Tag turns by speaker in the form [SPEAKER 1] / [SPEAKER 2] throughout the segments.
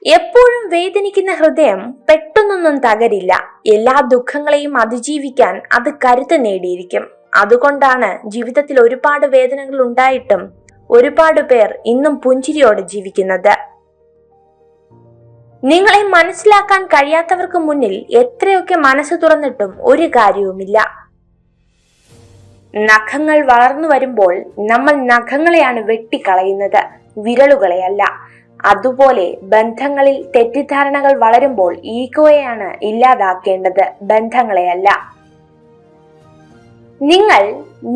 [SPEAKER 1] എപ്പോഴും വേദനിക്കുന്ന ഹൃദയം പെട്ടെന്നൊന്നും തകരില്ല. എല്ലാ ദുഃഖങ്ങളെയും അതിജീവിക്കാൻ അത് കരുത്ത് നേടിയിരിക്കും. അതുകൊണ്ടാണ് ജീവിതത്തിൽ ഒരുപാട് വേദനകൾ ഉണ്ടായിട്ടും ഒരുപാട് പേർ ഇന്നും പുഞ്ചിരിയോടെ ജീവിക്കുന്നത്. നിങ്ങളെ മനസ്സിലാക്കാൻ കഴിയാത്തവർക്ക് മുന്നിൽ എത്രയൊക്കെ മനസ്സ് തുറന്നിട്ടും ഒരു കാര്യവുമില്ല. നഖങ്ങൾ വളർന്നു വരുമ്പോൾ നമ്മൾ നഖങ്ങളെയാണ് വെട്ടിക്കളയുന്നത്, വിരലുകളെയല്ല. അതുപോലെ ബന്ധങ്ങളിൽ തെറ്റിദ്ധാരണകൾ വളരുമ്പോൾ ഈഗോയെയാണ് ഇല്ലാതാക്കേണ്ടത്, ബന്ധങ്ങളെയല്ല. നിങ്ങൾ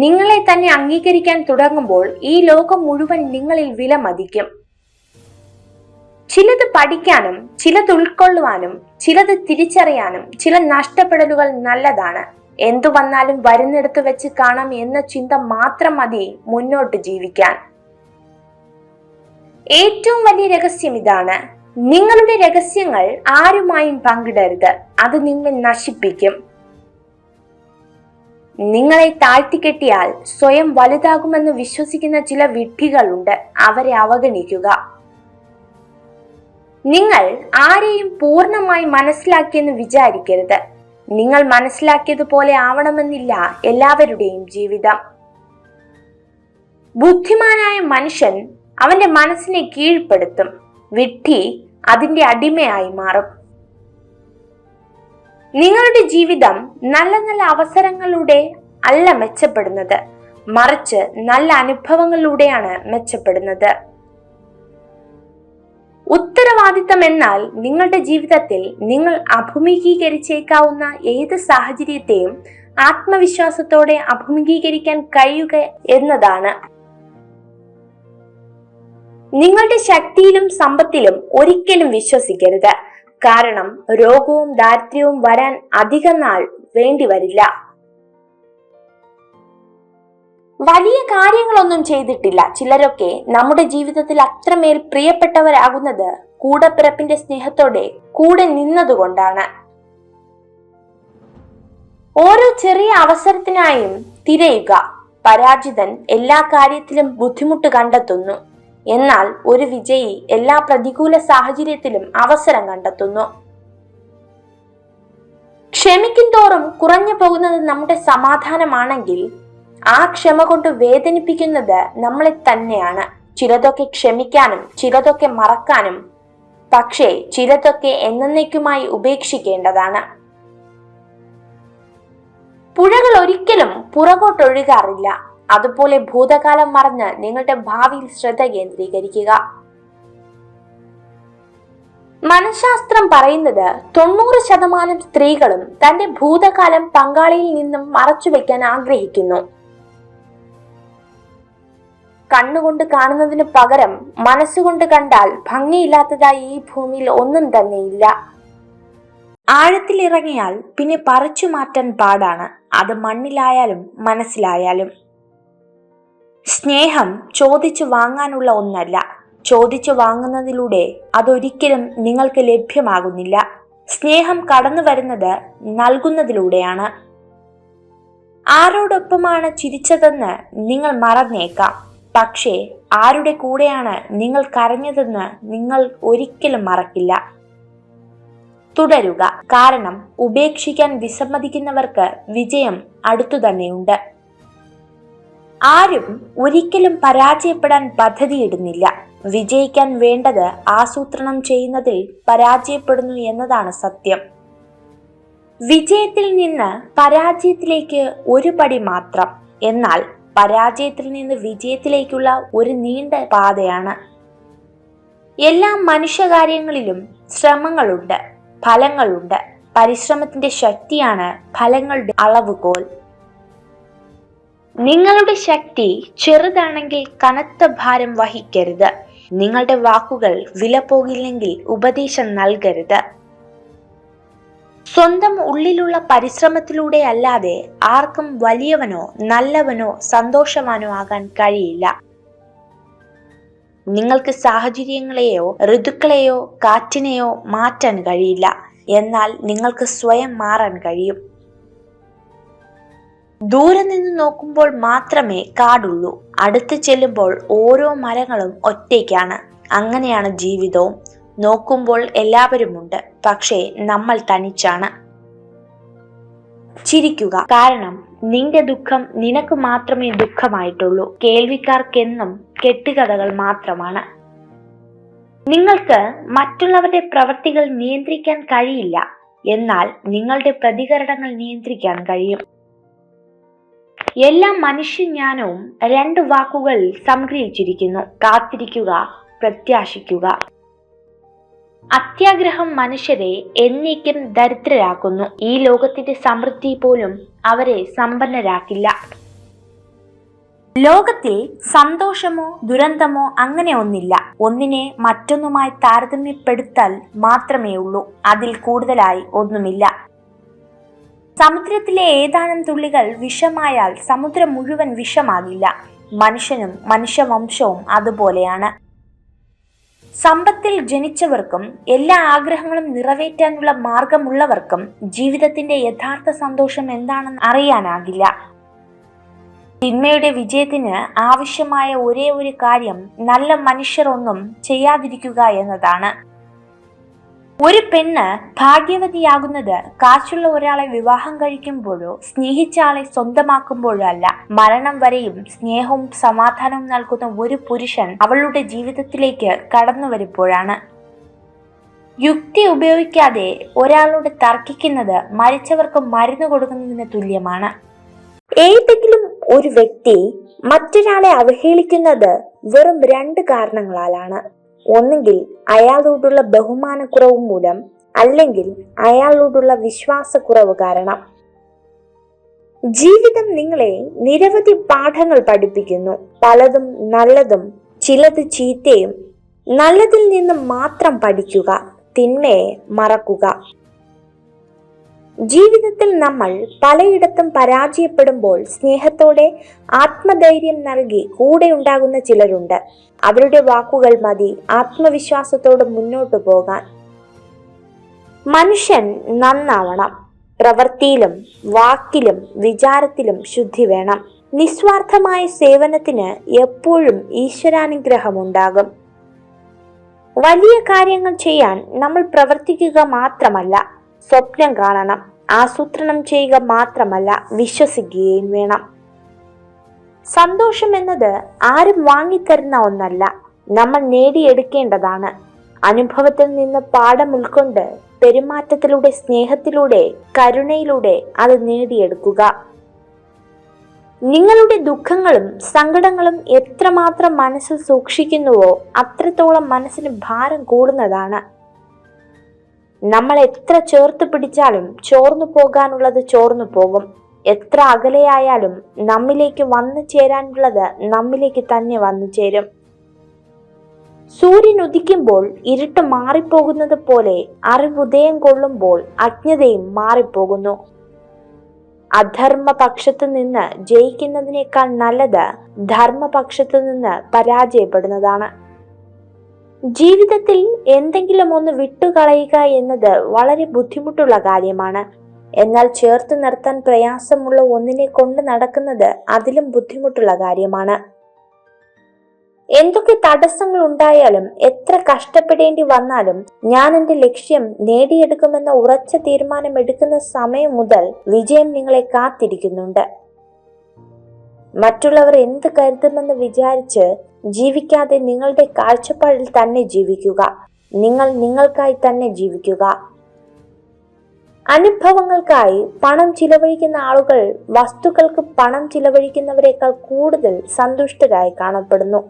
[SPEAKER 1] നിങ്ങളെ തന്നെ അംഗീകരിക്കാൻ തുടങ്ങുമ്പോൾ ഈ ലോകം മുഴുവൻ നിങ്ങളിൽ വിലമതിക്കും. ചിലത് പഠിക്കാനും ചിലത് ഉൾക്കൊള്ളുവാനും ചിലത് തിരിച്ചറിയാനും ചില നഷ്ടപ്പെടലുകൾ നല്ലതാണ്. എന്തു വന്നാലും വരുന്നിടത്ത് വെച്ച് കാണാം എന്ന ചിന്ത മാത്രം മതി മുന്നോട്ട് ജീവിക്കാൻ. ഏറ്റവും വലിയ രഹസ്യം ഇതാണ്: നിങ്ങളുടെ രഹസ്യങ്ങൾ ആരുമായും പങ്കിടരുത്. അത് നിങ്ങളെ നശിപ്പിക്കും. നിങ്ങളെ താഴ്ത്തിക്കെട്ടിയാൽ സ്വയം വലുതാകുമെന്ന് വിശ്വസിക്കുന്ന ചില വിഡ്ഢികളുണ്ട്. അവരെ അവഗണിക്കുക. നിങ്ങൾ ആരെയും പൂർണ്ണമായി മനസ്സിലാക്കിയെന്ന് വിചാരിക്കരുത്. നിങ്ങൾ മനസ്സിലാക്കിയതുപോലെ ആവണമെന്നില്ല എല്ലാവരുടെയും ജീവിതം. ബുദ്ധിമാനായ മനുഷ്യൻ അവന്റെ മനസ്സിനെ കീഴ്പ്പെടുത്തും. വിഡ്ഢി അതിന്റെ അടിമയായി മാറും. നിങ്ങളുടെ ജീവിതം നല്ല നല്ല അവസരങ്ങളിലൂടെ അല്ല മെച്ചപ്പെടുന്നത്, മറിച്ച് നല്ല അനുഭവങ്ങളിലൂടെയാണ് മെച്ചപ്പെടുന്നത്. ഉത്തരവാദിത്തം എന്നാൽ നിങ്ങളുടെ ജീവിതത്തിൽ നിങ്ങൾ അഭിമുഖീകരിച്ചേക്കാവുന്ന ഏത് സാഹചര്യത്തെയും ആത്മവിശ്വാസത്തോടെ അഭിമുഖീകരിക്കാൻ കഴിയുക എന്നതാണ്. നിങ്ങളുടെ ശക്തിയിലും സമ്പത്തിലും ഒരിക്കലും വിശ്വസിക്കരുത്. കാരണം രോഗവും ദാരിദ്ര്യവും വരാൻ അധിക നാൾ വേണ്ടി വരില്ല. വലിയ കാര്യങ്ങളൊന്നും ചെയ്തിട്ടില്ല ചിലരൊക്കെ നമ്മുടെ ജീവിതത്തിൽ അത്രമേൽ പ്രിയപ്പെട്ടവരാകുന്നത് കൂടപ്പിറപ്പിന്റെ സ്നേഹത്തോടെ കൂടെ നിന്നതുകൊണ്ടാണ്. ഓരോ ചെറിയ അവസരത്തിനായും തിരയുക. പരാജിതൻ എല്ലാ കാര്യത്തിലും ബുദ്ധിമുട്ട് കണ്ടെത്തുന്നു, എന്നാൽ ഒരു വിജയി എല്ലാ പ്രതികൂല സാഹചര്യത്തിലും അവസരം കണ്ടെത്തുന്നു. ക്ഷമിക്കും തോറും കുറഞ്ഞു പോകുന്നത് നമ്മുടെ സമാധാനമാണെങ്കിൽ ആ ക്ഷമ കൊണ്ട് വേദനിപ്പിക്കുന്നത് നമ്മളെ തന്നെയാണ്. ചിലതൊക്കെ ക്ഷമിക്കാനും ചിലതൊക്കെ മറക്കാനും, പക്ഷേ ചിലതൊക്കെ എന്നേക്കുമായി ഉപേക്ഷിക്കേണ്ടതാണ്. പുഴകൾ ഒരിക്കലും പുറകോട്ടൊഴുകാറില്ല. അതുപോലെ ഭൂതകാലം മറന്ന് നിങ്ങളുടെ ഭാവിയിൽ ശ്രദ്ധ കേന്ദ്രീകരിക്കുക. മനഃശാസ്ത്രം പറയുന്നത് 90% സ്ത്രീകളും തന്റെ ഭൂതകാലം പങ്കാളിയിൽ നിന്നും മറച്ചുവെക്കാൻ ആഗ്രഹിക്കുന്നു. കണ്ണുകൊണ്ട് കാണുന്നതിന് പകരം മനസ്സുകൊണ്ട് കണ്ടാൽ ഭംഗിയില്ലാത്തതായി ഈ ഭൂമിയിൽ ഒന്നും തന്നെയില്ല. ആഴത്തിലിറങ്ങിയാൽ പിന്നെ പറിച്ചു മാറ്റാൻ പാടാണ്. അത് മണ്ണിലായാലും മനസ്സിലായാലും. സ്നേഹം ചോദിച്ചു വാങ്ങാനുള്ള ഒന്നല്ല. ചോദിച്ചു വാങ്ങുന്നതിലൂടെ അതൊരിക്കലും നിങ്ങൾക്ക് ലഭ്യമാകുന്നില്ല. സ്നേഹം കടന്നു വരുന്നത് നൽകുന്നതിലൂടെയാണ്. ആരോടൊപ്പമാണ് ചിരിച്ചതെന്ന് നിങ്ങൾ മറന്നേക്കാം, പക്ഷേ ആരുടെ കൂടെയാണ് നിങ്ങൾ കരഞ്ഞതെന്ന് നിങ്ങൾ ഒരിക്കലും മറക്കില്ല. തുടരുക. കാരണം ഉപേക്ഷിക്കാൻ വിസമ്മതിക്കുന്നവർക്ക് വിജയം അടുത്തു തന്നെയുണ്ട്. ആരും ഒരിക്കലും പരാജയപ്പെടാൻ പദ്ധതിയിടുന്നില്ല. വിജയിക്കാൻ വേണ്ടത് ആസൂത്രണം ചെയ്യുന്നതിൽ പരാജയപ്പെടുന്നു എന്നതാണ് സത്യം. വിജയത്തിൽ നിന്ന് പരാജയത്തിലേക്ക് ഒരു പടി മാത്രം, എന്നാൽ പരാജയത്തിൽ നിന്ന് വിജയത്തിലേക്കുള്ള ഒരു നീണ്ട പാതയാണ്. എല്ലാ മനുഷ്യകാര്യങ്ങളിലും ശ്രമങ്ങളുണ്ട്, ഫലങ്ങളുണ്ട്. പരിശ്രമത്തിന്റെ ശക്തിയാണ് ഫലങ്ങളുടെ അളവുകോൽ. നിങ്ങളുടെ ശക്തി ചെറുതാണെങ്കിൽ കനത്ത ഭാരം വഹിക്കരുത്. നിങ്ങളുടെ വാക്കുകൾ വില പോകില്ലെങ്കിൽ ഉപദേശം നൽകരുത്. സ്വന്തം ഉള്ളിലുള്ള പരിശ്രമത്തിലൂടെ അല്ലാതെ ആർക്കും വലിയവനോ നല്ലവനോ സന്തോഷവാനോ ആകാൻ കഴിയില്ല. നിങ്ങൾക്ക് സാഹചര്യങ്ങളെയോ ഋതുക്കളെയോ കാറ്റിനെയോ മാറ്റാൻ കഴിയില്ല, എന്നാൽ നിങ്ങൾക്ക് സ്വയം മാറാൻ കഴിയും. ദൂരെ നിന്ന് നോക്കുമ്പോൾ മാത്രമേ കാടുള്ളൂ, അടുത്ത് ചെല്ലുമ്പോൾ ഓരോ മരങ്ങളും ഒറ്റയ്ക്കാണ്. അങ്ങനെയാണ് ജീവിതവും. നോക്കുമ്പോൾ എല്ലാവരുമുണ്ട്, പക്ഷേ നമ്മൾ തനിച്ചാണ്. ചിരിക്കുക, കാരണം നിന്റെ ദുഃഖം നിനക്ക് മാത്രമേ ദുഃഖമായിട്ടുള്ളൂ. കേൾവിക്കാർക്കെന്നും കെട്ടുകഥകൾ മാത്രമാണ്. നിങ്ങൾക്ക് മറ്റുള്ളവരുടെ പ്രവൃത്തികൾ നിയന്ത്രിക്കാൻ കഴിയില്ല, എന്നാൽ നിങ്ങളുടെ പ്രതികരണങ്ങൾ നിയന്ത്രിക്കാൻ കഴിയും. എല്ലാ മനുഷ്യജ്ഞാനവും 2 വാക്കുകളിൽ സംഗ്രഹിച്ചിരിക്കുന്നു: കാത്തിരിക്കുക, പ്രത്യാശിക്കുക. അത്യാഗ്രഹം മനുഷ്യരെ എന്നേക്കും ദരിദ്രരാക്കുന്നു. ഈ ലോകത്തിന്റെ സമൃദ്ധി പോലും അവരെ സമ്പന്നരാക്കില്ല. ലോകത്തിൽ സന്തോഷമോ ദുരന്തമോ അങ്ങനെ ഒന്നില്ല. ഒന്നിനെ മറ്റൊന്നുമായി താരതമ്യപ്പെടുത്താൽ മാത്രമേ ഉള്ളൂ. അതിൽ കൂടുതലായി ഒന്നുമില്ല. സമുദ്രത്തിലെ ഏതാനും തുള്ളികൾ വിഷമായാൽ സമുദ്രം മുഴുവൻ വിഷമാകില്ല. മനുഷ്യനും മനുഷ്യവംശവും അതുപോലെയാണ്. സമ്പത്തിൽ ജനിച്ചവർക്കും എല്ലാ ആഗ്രഹങ്ങളും നിറവേറ്റാനുള്ള മാർഗമുള്ളവർക്കും ജീവിതത്തിന്റെ യഥാർത്ഥ സന്തോഷം എന്താണെന്ന് അറിയാനാകില്ല. തിന്മയുടെ വിജയത്തിന് ആവശ്യമായ ഒരേ ഒരു കാര്യം നല്ല മനുഷ്യർ ഒന്നും ചെയ്യാതിരിക്കുക എന്നതാണ്. ഒരു പെണ്ണ് ഭാഗ്യവതിയാകുന്നത് കാശുള്ള ഒരാളെ വിവാഹം കഴിക്കുമ്പോഴോ സ്നേഹിച്ച ആളെ സ്വന്തമാക്കുമ്പോഴോ അല്ല. മരണം വരെയും സ്നേഹവും സമാധാനവും നൽകുന്ന ഒരു പുരുഷൻ അവളുടെ ജീവിതത്തിലേക്ക് കടന്നു വരുമ്പോഴാണ്. യുക്തി ഉപയോഗിക്കാതെ ഒരാളോട് തർക്കിക്കുന്നത് മരിച്ചവർക്ക് മരുന്ന് കൊടുക്കുന്നതിന് തുല്യമാണ്. ഏതെങ്കിലും ഒരു വ്യക്തി മറ്റൊരാളെ അവഹേളിക്കുന്നത് വെറും 2 കാരണങ്ങളാലാണ്. ഒന്നുകിൽ അയാളോടുള്ള ബഹുമാനക്കുറവ് മൂലം, അല്ലെങ്കിൽ അയാളോടുള്ള വിശ്വാസക്കുറവ് കാരണം. ജീവിതം നിങ്ങളെ നിരവധി പാഠങ്ങൾ പഠിപ്പിക്കുന്നു. പലതും നല്ലതും ചിലത് ചീത്തയും. നല്ലതിൽ നിന്ന് മാത്രം പഠിക്കുക, തിന്മയെ മറക്കുക. ജീവിതത്തിൽ നമ്മൾ പലയിടത്തും പരാജയപ്പെടുമ്പോൾ സ്നേഹത്തോടെ ആത്മധൈര്യം നൽകി കൂടെ ഉണ്ടാകുന്ന ചിലരുണ്ട്. അവരുടെ വാക്കുകൾ മതി ആത്മവിശ്വാസത്തോടെ മുന്നോട്ടു പോകാൻ. മനുഷ്യൻ നന്നാവണം. പ്രവൃത്തിയിലും വാക്കിലും വിചാരത്തിലും ശുദ്ധി വേണം. നിസ്വാർത്ഥമായ സേവനത്തിന് എപ്പോഴും ഈശ്വരാനുഗ്രഹമുണ്ടാകും. വലിയ കാര്യങ്ങൾ ചെയ്യാൻ നമ്മൾ പ്രവർത്തിക്കുക മാത്രമല്ല, സ്വപ്നം കാണണം. ആസൂത്രണം ചെയ്യുക മാത്രമല്ല, വിശ്വസിക്കുകയും വേണം. സന്തോഷം എന്നത് ആരും വാങ്ങിത്തരുന്ന ഒന്നല്ല, നമ്മൾ നേടിയെടുക്കേണ്ടതാണ്. അനുഭവത്തിൽ നിന്ന് പാഠം ഉൾക്കൊണ്ട് പെരുമാറ്റത്തിലൂടെ, സ്നേഹത്തിലൂടെ, കരുണയിലൂടെ അത് നേടിയെടുക്കുക. നിങ്ങളുടെ ദുഃഖങ്ങളും സങ്കടങ്ങളും എത്രമാത്രം മനസ്സിൽ സൂക്ഷിക്കുന്നുവോ അത്രത്തോളം മനസ്സിന് ഭാരം കൂടുന്നതാണ്. നമ്മൾ എത്ര ചേർത്ത് പിടിച്ചാലും ചോർന്നു പോകാനുള്ളത് ചോർന്നു പോകും. എത്ര അകലെയായാലും നമ്മിലേക്ക് വന്നു ചേരാനുള്ളത് നമ്മിലേക്ക് തന്നെ വന്നു ചേരും. സൂര്യൻ ഉദിക്കുമ്പോൾ ഇരുട്ട് മാറിപ്പോകുന്നത് പോലെ അറിവുദയം കൊള്ളുമ്പോൾ അജ്ഞതയും മാറിപ്പോകുന്നു. അധർമ്മപക്ഷത്ത് നിന്ന് ജയിക്കുന്നതിനേക്കാൾ നല്ലത് ധർമ്മപക്ഷത്ത് നിന്ന് പരാജയപ്പെടുന്നതാണ്. ജീവിതത്തിൽ എന്തെങ്കിലും ഒന്ന് വിട്ടുകളയുക എന്നത് വളരെ ബുദ്ധിമുട്ടുള്ള കാര്യമാണ്. എന്നാൽ ചേർത്ത് നിർത്താൻ പ്രയാസമുള്ള ഒന്നിനെ കൊണ്ട് നടക്കുന്നത് അതിലും ബുദ്ധിമുട്ടുള്ള കാര്യമാണ്. എന്തൊക്കെ തടസ്സങ്ങൾ ഉണ്ടായാലും, എത്ര കഷ്ടപ്പെടേണ്ടി വന്നാലും, ഞാൻ എന്റെ ലക്ഷ്യം നേടിയെടുക്കുമെന്ന ഉറച്ച തീരുമാനം എടുക്കുന്ന സമയം മുതൽ വിജയം നിങ്ങളെ കാത്തിരിക്കുന്നുണ്ട്. മറ്റുള്ളവർ എന്ത് കരുതുമെന്ന് വിചാരിച്ച് ജീവിക്കാതെ നിങ്ങളുടെ കാഴ്ചപ്പാടിൽ തന്നെ ജീവിക്കുക. നിങ്ങൾ നിങ്ങൾക്കായി തന്നെ ജീവിക്കുക. അനുഭവങ്ങൾക്കായി പണം ചിലവഴിക്കുന്ന ആളുകൾ വസ്തുക്കൾക്ക് പണം ചിലവഴിക്കുന്നവരെക്കാൾ കൂടുതൽ സന്തുഷ്ടരായി കാണപ്പെടുന്നു.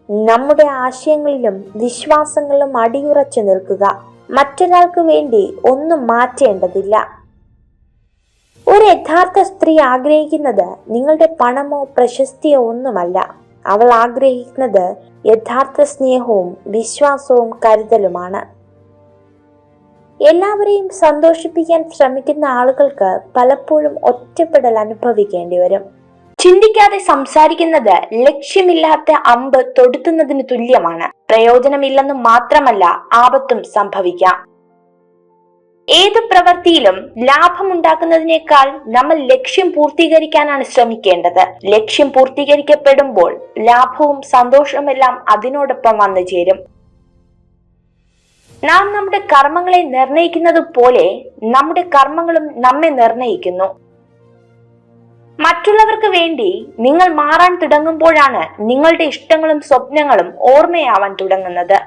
[SPEAKER 1] നമ്മുടെ ആശയങ്ങളിലും വിശ്വാസങ്ങളിലും അടിയുറച്ചു നിൽക്കുക. മറ്റൊരാൾക്ക് വേണ്ടി ഒന്നും മാറ്റേണ്ടതില്ല. ഒരു യഥാർത്ഥ സ്ത്രീ ആഗ്രഹിക്കുന്നത് നിങ്ങളുടെ പണമോ പ്രശസ്തിയോ ഒന്നുമല്ല. അവൾ ആഗ്രഹിക്കുന്നത് യഥാർത്ഥ സ്നേഹവും വിശ്വാസവും കരുതലുമാണ്. എല്ലാവരെയും സന്തോഷിപ്പിക്കാൻ ശ്രമിക്കുന്ന ആളുകൾക്ക് പലപ്പോഴും ഒറ്റപ്പെടൽ അനുഭവിക്കേണ്ടി വരും. ചിന്തിക്കാതെ സംസാരിക്കുന്നത് ലക്ഷ്യമില്ലാത്ത അമ്പ് തൊടുത്തുന്നതിന് തുല്യമാണ്. പ്രയോജനമില്ലെന്ന് മാത്രമല്ല, ആപത്തും സംഭവിക്കാം. ഏത് പ്രവൃത്തിയിലും ലാഭമുണ്ടാക്കുന്നതിനേക്കാൾ നമ്മൾ ലക്ഷ്യം പൂർത്തീകരിക്കാനാണ് ശ്രമിക്കേണ്ടത്. ലക്ഷ്യം പൂർത്തീകരിക്കപ്പെടുമ്പോൾ ലാഭവും സന്തോഷവുമെല്ലാം അതിനോടൊപ്പം വന്നു ചേരും. നാം നമ്മുടെ കർമ്മങ്ങളെ നിർണയിക്കുന്നത് പോലെ നമ്മുടെ കർമ്മങ്ങളും നമ്മെ നിർണയിക്കുന്നു. മറ്റുള്ളവർക്ക് വേണ്ടി നിങ്ങൾ മാറാൻ തുടങ്ങുമ്പോഴാണ് നിങ്ങളുടെ ഇഷ്ടങ്ങളും സ്വപ്നങ്ങളും ഓർമ്മയാവാൻ തുടങ്ങുന്നത്.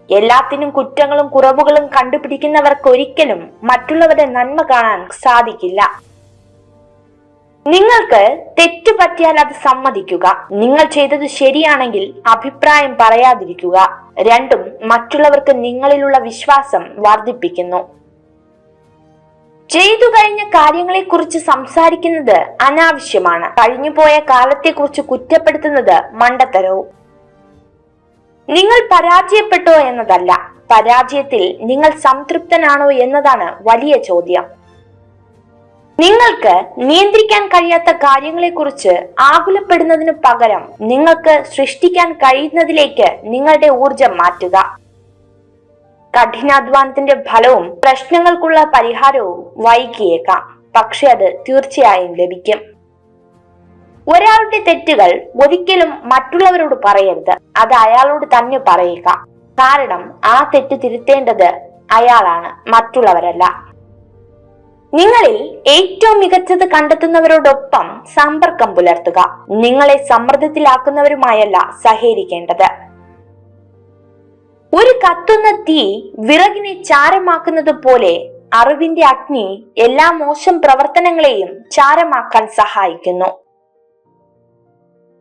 [SPEAKER 1] എല്ലാത്തിനും കുറ്റങ്ങളും കുറവുകളും കണ്ടുപിടിക്കുന്നവർക്ക് ഒരിക്കലും മറ്റുള്ളവരുടെ നന്മ കാണാൻ സാധിക്കില്ല. നിങ്ങൾക്ക് തെറ്റു പറ്റിയാൽ അത് സമ്മതിക്കുക. നിങ്ങൾ ചെയ്തത് ശരിയാണെങ്കിൽ അഭിപ്രായം പറയാതിരിക്കുക. രണ്ടും മറ്റുള്ളവർക്ക് നിങ്ങളിലുള്ള വിശ്വാസം വർദ്ധിപ്പിക്കുന്നു. ചെയ്തു കഴിഞ്ഞ കാര്യങ്ങളെക്കുറിച്ച് സംസാരിക്കുന്നത് അനാവശ്യമാണ്. കഴിഞ്ഞുപോയ കാലത്തെക്കുറിച്ച് കുറ്റപ്പെടുത്തുന്നത് മണ്ടത്തരവും. നിങ്ങൾ പരാജയപ്പെട്ടോ എന്നതല്ല, പരാജയത്തിൽ നിങ്ങൾ സംതൃപ്തനാണോ എന്നതാണ് വലിയ ചോദ്യം. നിങ്ങൾക്ക് നിയന്ത്രിക്കാൻ കഴിയാത്ത കാര്യങ്ങളെക്കുറിച്ച് ആകുലപ്പെടുന്നതിന് പകരം നിങ്ങൾക്ക് സൃഷ്ടിക്കാൻ കഴിയുന്നതിലേക്ക് നിങ്ങളുടെ ഊർജം മാറ്റുക. കഠിനാധ്വാനത്തിന്റെ ഫലവും പ്രശ്നങ്ങൾക്കുള്ള പരിഹാരവും വൈകിയേക്കാം, പക്ഷെ അത് തീർച്ചയായും ലഭിക്കും. ഒരാളുടെ തെറ്റുകൾ ഒരിക്കലും മറ്റുള്ളവരോട് പറയരുത്. അത് അയാളോട് തന്നെ പറയുക. കാരണം ആ തെറ്റ് തിരുത്തേണ്ടത് അയാളാണ്, മറ്റുള്ളവരല്ല. നിങ്ങളിൽ ഏറ്റവും മികച്ചത് കണ്ടെത്തുന്നവരോടൊപ്പം സമ്പർക്കം പുലർത്തുക. നിങ്ങളെ സമ്മർദ്ദത്തിലാക്കുന്നവരുമായല്ല സഹകരിക്കേണ്ടത്. ഒരു കത്തുന്ന തീ വിറകിനെ ചാരമാക്കുന്നത് പോലെ അറിവിന്റെ അഗ്നി എല്ലാ മോശം പ്രവർത്തനങ്ങളെയും ചാരമാക്കാൻ സഹായിക്കുന്നു.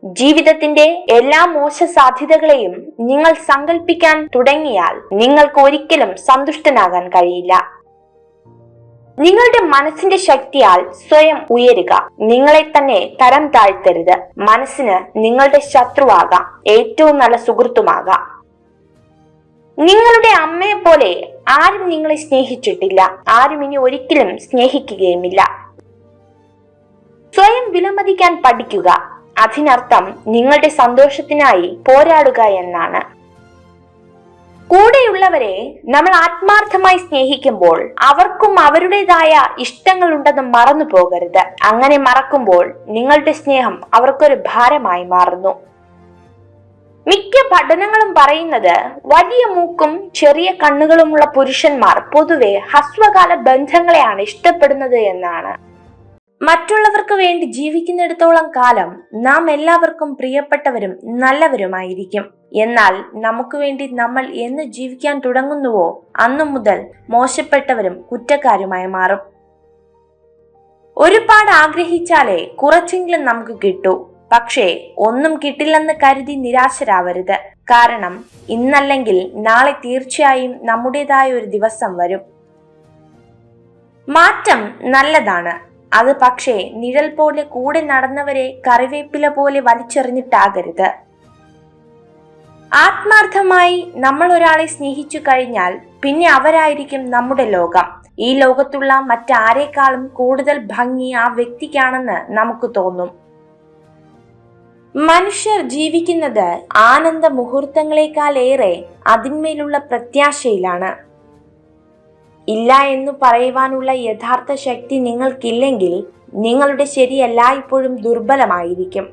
[SPEAKER 1] ജീവിതത്തിന്റെ എല്ലാ മോശ സാധ്യതകളെയും നിങ്ങൾ സങ്കല്പിക്കാൻ തുടങ്ങിയാൽ നിങ്ങൾക്ക് ഒരിക്കലും സന്തുഷ്ടനാകാൻ കഴിയില്ല. നിങ്ങളുടെ മനസ്സിന്റെ ശക്തിയാൽ സ്വയം ഉയരുക. നിങ്ങളെ തന്നെ തരം താഴ്ത്തരുത്. മനസ്സിന് നിങ്ങളുടെ ശത്രുവാകാം, ഏറ്റവും നല്ല സുഹൃത്തുമാകാം. നിങ്ങളുടെ അമ്മയെ പോലെ ആരും നിങ്ങളെ സ്നേഹിച്ചിട്ടില്ല, ആരും ഇനി ഒരിക്കലും സ്നേഹിക്കുകയുമില്ല. സ്വയം വിലമതിക്കാൻ പഠിക്കുക. അതിനർത്ഥം നിങ്ങളുടെ സന്തോഷത്തിനായി പോരാടുക എന്നാണ്. കൂടെയുള്ളവരെ നമ്മൾ ആത്മാർത്ഥമായി സ്നേഹിക്കുമ്പോൾ അവർക്കും അവരുടേതായ ഇഷ്ടങ്ങൾ ഉണ്ടെന്ന് മറന്നു പോകരുത്. അങ്ങനെ മറക്കുമ്പോൾ നിങ്ങളുടെ സ്നേഹം അവർക്കൊരു ഭാരമായി മാറുന്നു. മിക്ക പഠനങ്ങളും പറയുന്നത് വലിയ മൂക്കും ചെറിയ കണ്ണുകളുമുള്ള പുരുഷന്മാർ പൊതുവെ ഹ്രസ്വകാല ബന്ധങ്ങളെയാണ് ഇഷ്ടപ്പെടുന്നത് എന്നാണ്. മറ്റുള്ളവർക്ക് വേണ്ടി ജീവിക്കുന്നിടത്തോളം കാലം നാം എല്ലാവർക്കും പ്രിയപ്പെട്ടവരും നല്ലവരുമായിരിക്കും. എന്നാൽ നമുക്ക് വേണ്ടി നമ്മൾ എന്ന് ജീവിക്കാൻ തുടങ്ങുന്നുവോ അന്നു മുതൽ മോശപ്പെട്ടവരും കുറ്റക്കാരുമായി മാറും. ഒരുപാട് ആഗ്രഹിച്ചാലേ കുറച്ചെങ്കിലും നമുക്ക് കിട്ടൂ. പക്ഷേ ഒന്നും കിട്ടില്ലെന്ന് കരുതി നിരാശരാവരുത്. കാരണം ഇന്നല്ലെങ്കിൽ നാളെ തീർച്ചയായും നമ്മുടേതായ ഒരു ദിവസം വരും. മാറ്റം നല്ലതാണ്. അത് പക്ഷേ നിഴൽ പോലെ കൂടെ നടന്നവരെ കറിവേപ്പില പോലെ വലിച്ചെറിഞ്ഞിട്ടാകരുത്. ആത്മാർത്ഥമായി നമ്മൾ ഒരാളെ സ്നേഹിച്ചു കഴിഞ്ഞാൽ പിന്നെ അവരായിരിക്കും നമ്മുടെ ലോകം. ഈ ലോകത്തുള്ള മറ്റാരേക്കാളും കൂടുതൽ ഭംഗി ആ വ്യക്തിക്കാണെന്ന് നമുക്ക് തോന്നും. മനുഷ്യർ ജീവിക്കുന്നത് ആനന്ദ മുഹൂർത്തങ്ങളെക്കാളേറെ അതിന്മേലുള്ള പ്രത്യാശയിലാണ്. ഇല്ല എന്ന് പറയുവാനുള്ള യഥാർത്ഥ ശക്തി നിങ്ങൾക്കില്ലെങ്കിൽ നിങ്ങളുടെ ശരി എല്ലായ്പ്പോഴും ദുർബലമായിരിക്കും.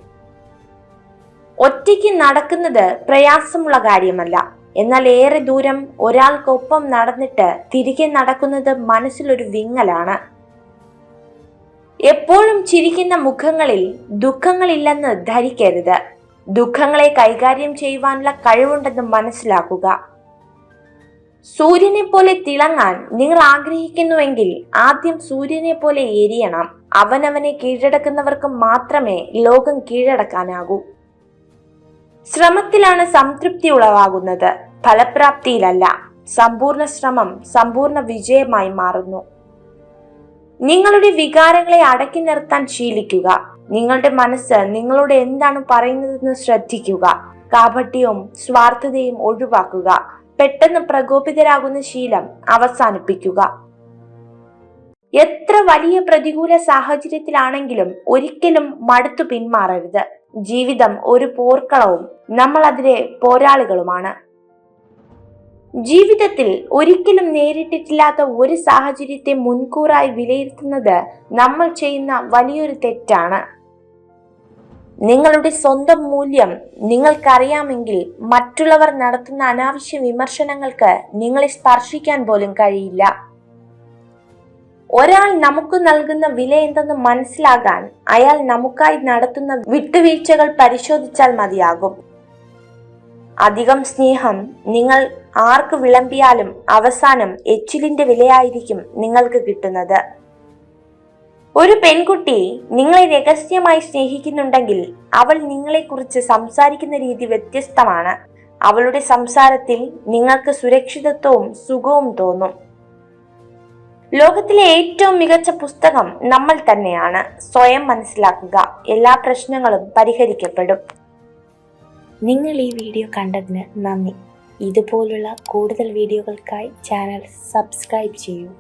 [SPEAKER 1] ഒറ്റയ്ക്ക് നടക്കുന്നത് പ്രയാസമുള്ള കാര്യമല്ല. എന്നാൽ ഏറെ ദൂരം ഒരാൾക്കൊപ്പം നടന്നിട്ട് തിരികെ നടക്കുന്നത് മനസ്സിലൊരു വിങ്ങലാണ്. എപ്പോഴും ചിരിക്കുന്ന മുഖങ്ങളിൽ ദുഃഖങ്ങളില്ലെന്ന് ധരിക്കരുത്. ദുഃഖങ്ങളെ കൈകാര്യം ചെയ്യുവാനുള്ള കഴിവുണ്ടെന്ന് മനസ്സിലാക്കുക. സൂര്യനെ പോലെ തിളങ്ങാൻ നിങ്ങൾ ആഗ്രഹിക്കുന്നുവെങ്കിൽ ആദ്യം സൂര്യനെ പോലെ എരിയണം. അവനവനെ കീഴടക്കുന്നവർക്ക് മാത്രമേ ലോകം കീഴടക്കാനാകൂ. ശ്രമത്തിലാണ് സംതൃപ്തി ഉളവാകുന്നത്, ഫലപ്രാപ്തിയിലല്ല. സമ്പൂർണ്ണ ശ്രമം സമ്പൂർണ്ണ വിജയമായി മാറുന്നു. നിങ്ങളുടെ വികാരങ്ങളെ അടക്കി നിർത്താൻ ശീലിക്കുക. നിങ്ങളുടെ മനസ്സ് നിങ്ങളോട് എന്താണ് പറയുന്നതെന്ന് ശ്രദ്ധിക്കുക. കാപട്യവും സ്വാർത്ഥതയും ഒഴിവാക്കുക. പെട്ടെന്ന് പ്രകോപിതരാകുന്ന ശീലം അവസാനിപ്പിക്കുക. എത്ര വലിയ പ്രതികൂല സാഹചര്യത്തിലാണെങ്കിലും ഒരിക്കലും മടുത്തു പിന്മാറരുത്. ജീവിതം ഒരു പോർക്കളവും നമ്മൾ അതിലെ പോരാളികളുമാണ്. ജീവിതത്തിൽ ഒരിക്കലും നേരിട്ടിട്ടില്ലാത്ത ഒരു സാഹചര്യത്തെ മുൻകൂറായി വിലയിരുത്തുന്നത് നമ്മൾ ചെയ്യുന്ന വലിയൊരു തെറ്റാണ്. നിങ്ങളുടെ സ്വന്തം മൂല്യം നിങ്ങൾക്കറിയാമെങ്കിൽ മറ്റുള്ളവർ നടത്തുന്ന അനാവശ്യ വിമർശനങ്ങൾക്ക് നിങ്ങളെ സ്പർശിക്കാൻ പോലും കഴിയില്ല. ഒരാൾ നമുക്ക് നൽകുന്ന വില എന്തെന്ന് മനസ്സിലാകാൻ അയാൾ നമുക്കായി നടത്തുന്ന വിട്ടുവീഴ്ചകൾ പരിശോധിച്ചാൽ മതിയാകും. അധികം സ്നേഹം നിങ്ങൾ ആർക്ക് വിളമ്പിയാലും അവസാനം എച്ചിലിന്റെ വിലയായിരിക്കും നിങ്ങൾക്ക് കിട്ടുന്നത്. ഒരു പെൺകുട്ടി നിങ്ങളെ രഹസ്യമായി സ്നേഹിക്കുന്നുണ്ടെങ്കിൽ അവൾ നിങ്ങളെക്കുറിച്ച് സംസാരിക്കുന്ന രീതി വ്യത്യസ്തമാണ്. അവളുടെ സംസാരത്തിൽ നിങ്ങൾക്ക് സുരക്ഷിതത്വവും സുഖവും തോന്നും. ലോകത്തിലെ ഏറ്റവും മികച്ച പുസ്തകം നമ്മൾ തന്നെയാണ്. സ്വയം മനസ്സിലാക്കുക, എല്ലാ പ്രശ്നങ്ങളും പരിഹരിക്കപ്പെടും.
[SPEAKER 2] നിങ്ങൾ ഈ വീഡിയോ കണ്ടതിന് നന്ദി. ഇതുപോലുള്ള കൂടുതൽ വീഡിയോകൾക്കായി ചാനൽ സബ്സ്ക്രൈബ് ചെയ്യൂ.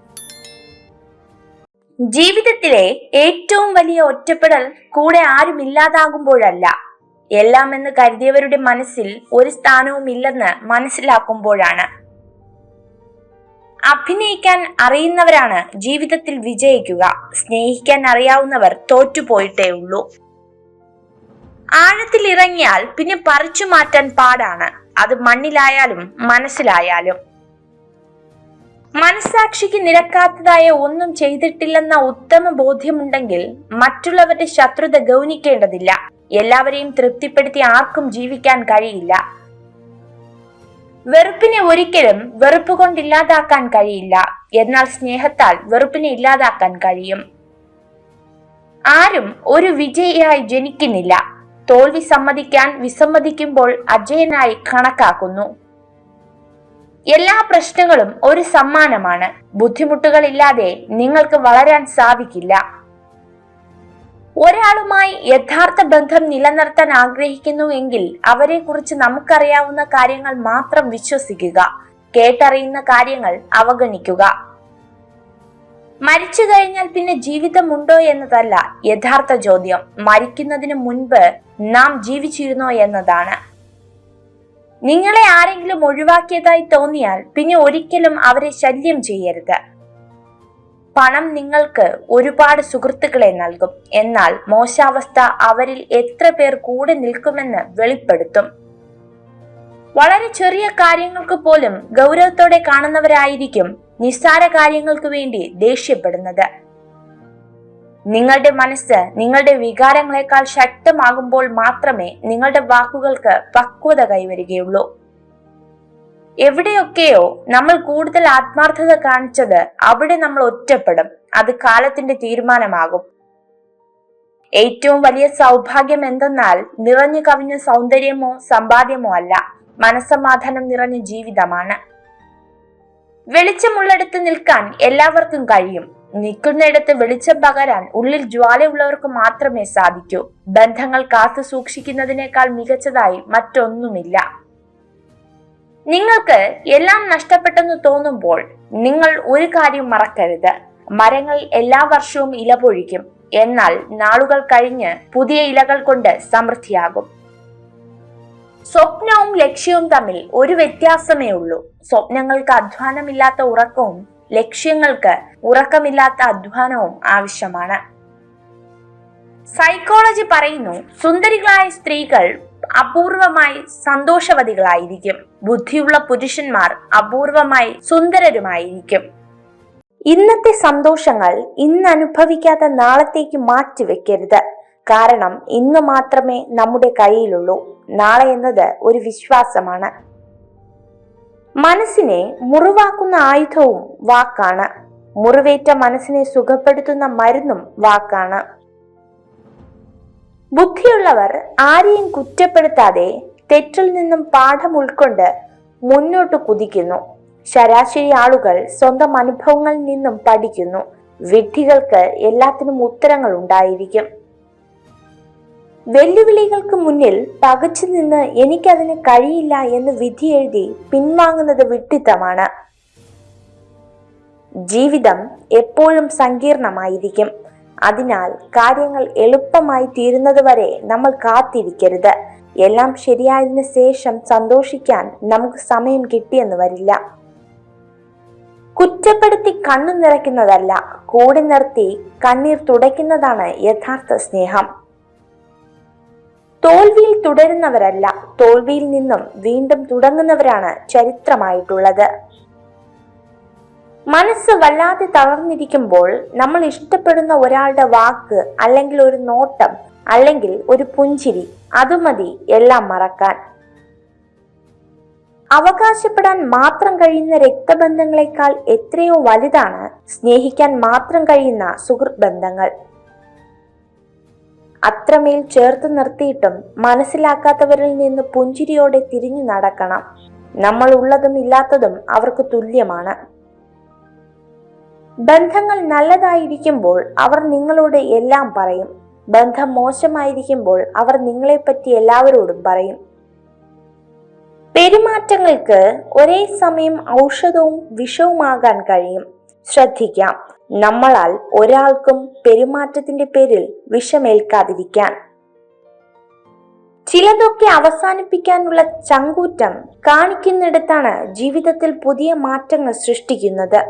[SPEAKER 1] ജീവിതത്തിലെ ഏറ്റവും വലിയ ഒറ്റപ്പെടൽ കൂടെ ആരും ഇല്ലാതാകുമ്പോഴല്ല, എല്ലാം എന്ന് കരുതിയവരുടെ മനസ്സിൽ ഒരു സ്ഥാനവും ഇല്ലെന്ന് മനസ്സിലാക്കുമ്പോഴാണ്. അഭിനയിക്കാൻ അറിയുന്നവരാണ് ജീവിതത്തിൽ വിജയിക്കുക. സ്നേഹിക്കാൻ അറിയാവുന്നവർ തോറ്റുപോയിട്ടേ ഉള്ളൂ. ആഴത്തിൽ ഇറങ്ങിയാൽ പിന്നെ പറിച്ചു മാറ്റാൻ പാടാണ്. അത് മണ്ണിലായാലും മനസ്സിലായാലും. മനസ്സാക്ഷിക്ക് നിരക്കാത്തതായ ഒന്നും ചെയ്തിട്ടില്ലെന്ന ഉത്തമ ബോധ്യമുണ്ടെങ്കിൽ മറ്റുള്ളവരുടെ ശത്രുത ഗൗനിക്കേണ്ടതില്ല. എല്ലാവരെയും തൃപ്തിപ്പെടുത്തി ആർക്കും ജീവിക്കാൻ കഴിയില്ല. വെറുപ്പിനെ ഒരിക്കലും വെറുപ്പ് കൊണ്ട് ഇല്ലാതാക്കാൻ കഴിയില്ല. എന്നാൽ സ്നേഹത്താൽ വെറുപ്പിനെ ഇല്ലാതാക്കാൻ കഴിയും. ആരും ഒരു വിജയിയായി ജനിക്കുന്നില്ല. തോൽവി സമ്മതിക്കാൻ വിസമ്മതിക്കുമ്പോൾ അജയനായി കണക്കാക്കുന്നു. എല്ലാ പ്രശ്നങ്ങളും ഒരു സമ്മാനമാണ്. ബുദ്ധിമുട്ടുകളില്ലാതെ നിങ്ങൾക്ക് വളരാൻ സാധിക്കില്ല. ഒരാളുമായി യഥാർത്ഥ ബന്ധം നിലനിർത്താൻ ആഗ്രഹിക്കുന്നുവെങ്കിൽ അവരെ കുറിച്ച് നമുക്കറിയാവുന്ന കാര്യങ്ങൾ മാത്രം വിശ്വസിക്കുക. കേട്ടറിയുന്ന കാര്യങ്ങൾ അവഗണിക്കുക. മരിച്ചു കഴിഞ്ഞാൽ പിന്നെ ജീവിതമുണ്ടോ എന്നതല്ല യഥാർത്ഥ ചോദ്യം. മരിക്കുന്നതിന് മുൻപ് നാം ജീവിച്ചിരുന്നോ എന്നതാണ്. നിങ്ങളെ ആരെങ്കിലും ഒഴിവാക്കിയതായി തോന്നിയാൽ പിന്നെ ഒരിക്കലും അവരെ ശല്യം ചെയ്യരുത്. പണം നിങ്ങൾക്ക് ഒരുപാട് സുഹൃത്തുക്കളെ നൽകും. എന്നാൽ മോശാവസ്ഥ അവരിൽ എത്ര പേർ കൂടെ നിൽക്കുമെന്ന് വെളിപ്പെടുത്തും. വളരെ ചെറിയ കാര്യങ്ങൾക്ക് പോലും ഗൗരവത്തോടെ കാണുന്നവരായിരിക്കും നിസ്സാര കാര്യങ്ങൾക്ക് വേണ്ടി ദേഷ്യപ്പെടുന്നത്. നിങ്ങളുടെ മനസ്സ് നിങ്ങളുടെ വികാരങ്ങളെക്കാൾ ശക്തമാകുമ്പോൾ മാത്രമേ നിങ്ങളുടെ വാക്കുകൾക്ക് പക്വത കൈവരികയുള്ളൂ. എവിടെയൊക്കെയോ നമ്മൾ കൂടുതൽ ആത്മാർത്ഥത കാണിച്ചത് അവിടെ നമ്മൾ ഒറ്റപ്പെടും. അത് കാലത്തിന്റെ തീരുമാനമാകും. ഏറ്റവും വലിയ സൗഭാഗ്യം എന്തെന്നാൽ നിറഞ്ഞു കവിഞ്ഞ സൗന്ദര്യമോ സമ്പാദ്യമോ അല്ല, മനസ്സമാധാനം നിറഞ്ഞ ജീവിതമാണ്. വെളിച്ചമുള്ളിടത്ത് നിൽക്കാൻ എല്ലാവർക്കും കഴിയും. നിൽക്കുന്നിടത്ത് വെളിച്ചം പകരാൻ ഉള്ളിൽ ജ്വാലയുള്ളവർക്ക് മാത്രമേ സാധിക്കൂ. ബന്ധങ്ങൾ കാത്തു സൂക്ഷിക്കുന്നതിനേക്കാൾ മികച്ചതായി മറ്റൊന്നുമില്ല. നിങ്ങൾക്ക് എല്ലാം നഷ്ടപ്പെട്ടെന്ന് തോന്നുമ്പോൾ നിങ്ങൾ ഒരു കാര്യം മറക്കരുത്. മരങ്ങൾ എല്ലാ വർഷവും ഇല പൊഴിക്കും. എന്നാൽ നാളുകൾ കഴിഞ്ഞ് പുതിയ ഇലകൾ കൊണ്ട് സമൃദ്ധിയാകും. സ്വപ്നവും ലക്ഷ്യവും തമ്മിൽ ഒരു വ്യത്യാസമേ ഉള്ളൂ. സ്വപ്നങ്ങൾക്ക് അധ്വാനമില്ലാത്ത ഉറക്കവും ലക്ഷ്യങ്ങൾക്ക് ഉറക്കമില്ലാത്ത അധ്വാനവും ആവശ്യമാണ്. സൈക്കോളജി പറയുന്നു, സുന്ദരികളായ സ്ത്രീകൾ അപൂർവമായി സന്തോഷവതികളായിരിക്കും. ബുദ്ധിയുള്ള പുരുഷന്മാർ അപൂർവമായി സുന്ദരരുമായിരിക്കും. ഇന്നത്തെ സന്തോഷങ്ങൾ ഇന്ന് അനുഭവിക്കാത്ത നാളത്തേക്ക് മാറ്റിവെക്കരുത്. കാരണം ഇന്ന് മാത്രമേ നമ്മുടെ കയ്യിലുള്ളൂ. നാളെ എന്നത് ഒരു വിശ്വാസമാണ്. മനസ്സിനെ മുറിവാക്കുന്ന ആയുധവും വാക്കാണ്. മുറിവേറ്റ മനസ്സിനെ സുഖപ്പെടുത്തുന്ന മരുന്നും വാക്കാണ്. ബുദ്ധിയുള്ളവർ ആരെയും കുറ്റപ്പെടുത്താതെ തെറ്റിൽ നിന്നും പാഠം ഉൾക്കൊണ്ട് മുന്നോട്ട് കുതിക്കുന്നു. ശരാശരി ആളുകൾ സ്വന്തം അനുഭവങ്ങളിൽ നിന്നും പഠിക്കുന്നു. വിഡ്ഢികൾക്ക് എല്ലാത്തിനും ഉത്തരങ്ങൾ ഉണ്ടായിരിക്കും. വെല്ലുവിളികൾക്ക് മുന്നിൽ പകച്ചു നിന്ന് എനിക്കതിന് കഴിയില്ല എന്ന് വിധി എഴുതി പിൻവാങ്ങുന്നത് വിഡ്ഢിത്തമാണ്. ജീവിതം എപ്പോഴും സങ്കീർണമായിരിക്കും. അതിനാൽ കാര്യങ്ങൾ എളുപ്പമായി തീരുന്നത് വരെ നമ്മൾ കാത്തിരിക്കരുത്. എല്ലാം ശരിയായതിനു ശേഷം സന്തോഷിക്കാൻ നമുക്ക് സമയം കിട്ടിയെന്ന് വരില്ല. കുറ്റപ്പെടുത്തി കണ്ണു നിറയ്ക്കുന്നതല്ല, കൂടെ നിർത്തി കണ്ണീർ തുടയ്ക്കുന്നതാണ് യഥാർത്ഥ സ്നേഹം. തോൽവിയിൽ തുടരുന്നവരല്ല, തോൽവിയിൽ നിന്നും വീണ്ടും തുടങ്ങുന്നവരാണ് ചരിത്രമായിട്ടുള്ളത്. മനസ്സ് വല്ലാതെ തളർന്നിരിക്കുമ്പോൾ നമ്മൾ ഇഷ്ടപ്പെടുന്ന ഒരാളുടെ വാക്ക്, അല്ലെങ്കിൽ ഒരു നോട്ടം, അല്ലെങ്കിൽ ഒരു പുഞ്ചിരി, അതുമതി എല്ലാം മറക്കാൻ. അവകാശപ്പെടാൻ മാത്രം കഴിയുന്ന രക്തബന്ധങ്ങളെക്കാൾ എത്രയോ വലുതാണ് സ്നേഹിക്കാൻ മാത്രം കഴിയുന്ന സുഹൃത്ത് ബന്ധങ്ങൾ. അത്രമേൽ ചേർത്ത് നിർത്തിയിട്ടും മനസ്സിലാക്കാത്തവരിൽ നിന്ന് പുഞ്ചിരിയോടെ തിരിഞ്ഞു നടക്കണം. നമ്മൾ ഉള്ളതും ഇല്ലാത്തതും അവർക്ക് തുല്യമാണ്. ബന്ധങ്ങൾ നല്ലതായിരിക്കുമ്പോൾ അവർ നിങ്ങളോട് എല്ലാം പറയും. ബന്ധം മോശമായിരിക്കുമ്പോൾ അവർ നിങ്ങളെപ്പറ്റി എല്ലാവരോടും പറയും. പെരുമാറ്റങ്ങൾക്ക് ഒരേ സമയം ഔഷധവും വിഷവുമാകാൻ കഴിയും. ശ്രദ്ധിക്കാം, നമ്മളാൽ ഒരാൾക്കും പെരുമാറ്റത്തിന്റെ പേരിൽ വിഷമേൽക്കാതിരിക്കാൻ. ചിലതൊക്കെ അവസാനിപ്പിക്കാനുള്ള ചങ്കൂറ്റം കാണിക്കുന്നിടത്താണ് ജീവിതത്തിൽ പുതിയ മാറ്റങ്ങൾ സൃഷ്ടിക്കുന്നത്.